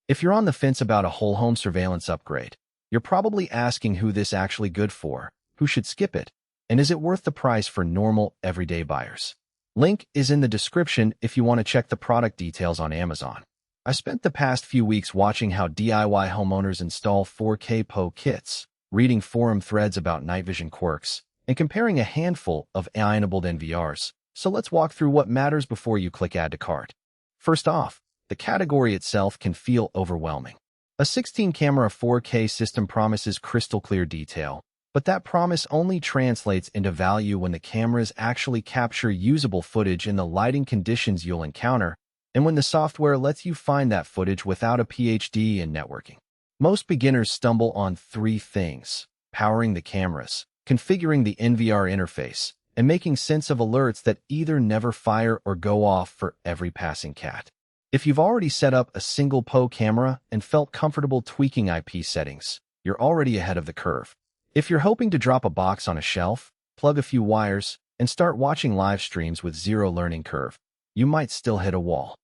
If you're on the fence about a whole home surveillance upgrade, you're probably asking who this actually good for, who should skip it, and is it worth the price for normal, everyday buyers? Link is in the description if you want to check the product details on Amazon. I spent the past few weeks watching how DIY homeowners install 4K PoE kits, reading forum threads about night vision quirks, and comparing a handful of AI-enabled NVRs. So let's walk through what matters before you click Add to Cart. First off, the category itself can feel overwhelming. A 16-camera 4K system promises crystal clear detail, but that promise only translates into value when the cameras actually capture usable footage in the lighting conditions you'll encounter, and when the software lets you find that footage without a PhD in networking. Most beginners stumble on three things: powering the cameras, configuring the NVR interface, and making sense of alerts that either never fire or go off for every passing cat. If you've already set up a single PoE camera and felt comfortable tweaking IP settings, you're already ahead of the curve. If you're hoping to drop a box on a shelf, plug a few wires, and start watching live streams with zero learning curve, you might still hit a wall.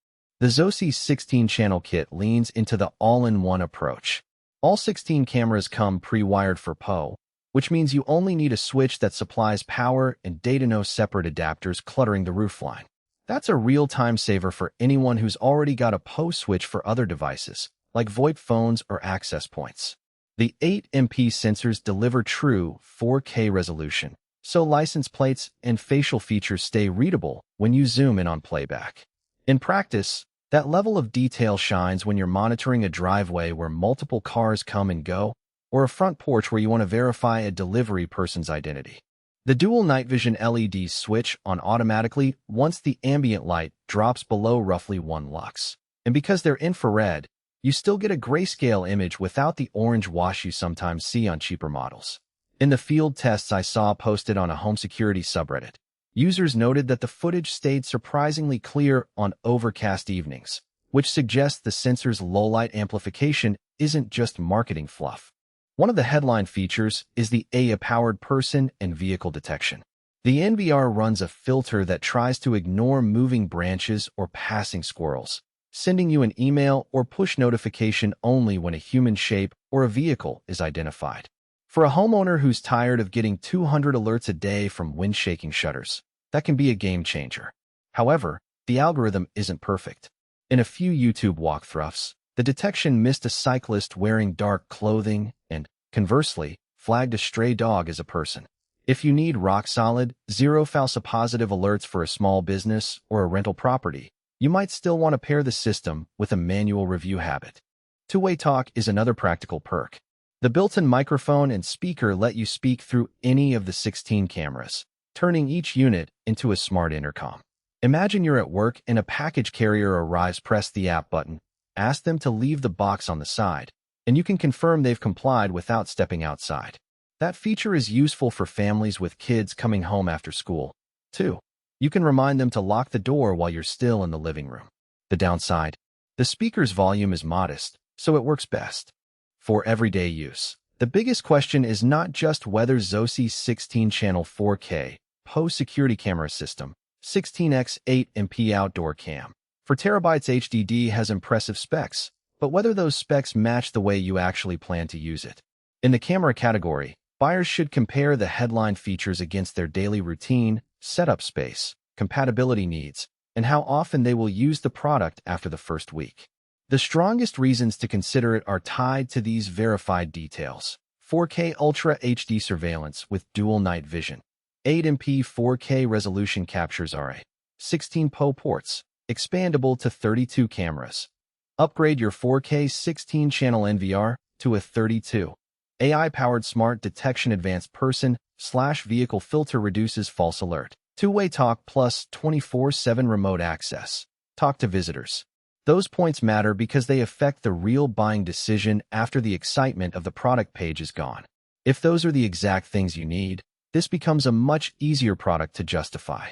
The ZOSI 16-channel kit leans into the all-in-one approach. All 16 cameras come pre-wired for PoE, which means you only need a switch that supplies power and data, no separate adapters cluttering the roofline. That's a real time saver for anyone who's already got a PoE switch for other devices, like VoIP phones or access points. The 8MP sensors deliver true 4K resolution, so license plates and facial features stay readable when you zoom in on playback. In practice, that level of detail shines when you're monitoring a driveway where multiple cars come and go, or a front porch where you want to verify a delivery person's identity. The dual night vision LEDs switch on automatically once the ambient light drops below roughly 1 lux. And because they're infrared, you still get a grayscale image without the orange wash you sometimes see on cheaper models. In the field tests I saw posted on a home security subreddit, users noted that the footage stayed surprisingly clear on overcast evenings, which suggests the sensor's low-light amplification isn't just marketing fluff. One of the headline features is the AI-powered person and vehicle detection. The NVR runs a filter that tries to ignore moving branches or passing squirrels, sending you an email or push notification only when a human shape or a vehicle is identified. For a homeowner who's tired of getting 200 alerts a day from wind-shaking shutters, that can be a game changer. However, the algorithm isn't perfect. In a few YouTube walkthroughs, the detection missed a cyclist wearing dark clothing and, conversely, flagged a stray dog as a person. If you need rock-solid, zero false-positive alerts for a small business or a rental property, you might still want to pair the system with a manual review habit. Two-way talk is another practical perk. The built-in microphone and speaker let you speak through any of the 16 cameras, turning each unit into a smart intercom. Imagine you're at work and a package carrier arrives. Press the app button, ask them to leave the box on the side, and you can confirm they've complied without stepping outside. That feature is useful for families with kids coming home after school, too. You can remind them to lock the door while you're still in the living room. The downside: the speaker's volume is modest, so it works best for everyday use. The biggest question is not just whether ZOSI's 16-channel 4K PoE security camera system, 16x8MP outdoor cam, for terabytes HDD has impressive specs, but whether those specs match the way you actually plan to use it. In the camera category, buyers should compare the headline features against their daily routine, setup space, compatibility needs, and how often they will use the product after the first week. The strongest reasons to consider it are tied to these verified details: 4K Ultra HD surveillance with dual night vision, 8MP 4K resolution captures RA, 16 PoE ports, expandable to 32 cameras. Upgrade your 4K 16-channel NVR to a 32. AI-powered smart detection, advanced person/vehicle filter reduces false alert. Two-way talk plus 24/7 remote access. Talk to visitors. Those points matter because they affect the real buying decision after the excitement of the product page is gone. If those are the exact things you need, this becomes a much easier product to justify.